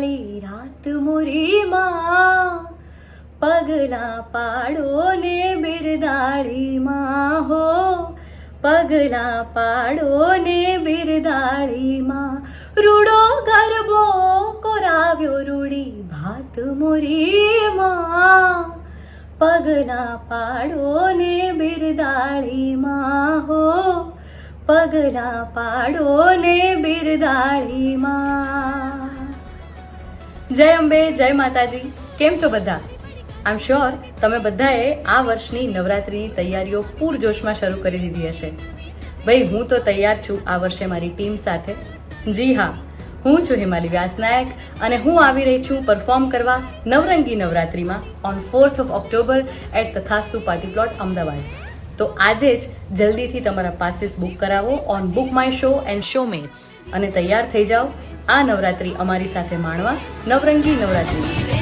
કાળી રાત મોરી માં, પગલા પાડો ને બિરદાળી માં હો, પગલા પાડો ને બિરદાળી માં. રૂડો ગરબો કોરાવ્યો રૂડી ભાત મોરી માં, પગલા પાડો ને બિરદાળી માં હો, પગલા પાડો ને બિરદાળી માં. જય અંબે, જય માતાજી. કેમ છો બધા? આઈ એમ શ્યોર તમે બધાએ આ વર્ષની નવરાત્રિની તૈયારીઓ પૂરજોશમાં શરૂ કરી દીધી હશે. ભાઈ હું તો તૈયાર છું આ વર્ષે મારી ટીમ સાથે. જી હા, હું છું હિમાલી વ્યાસનાયક અને હું આવી રહી છું પરફોર્મ કરવા નવરંગી નવરાત્રિમાં on 4th of October at Tathastu party plot Ahmedabad. તો આજે જ જલ્દીથી તમારા પાસીસ બુક કરાવો on BookMyShow and showmates અને તૈયાર થઈ જાઓ આ નવરાત્રિ અમારી સાથે માણવા નવરંગી નવરાત્રિ.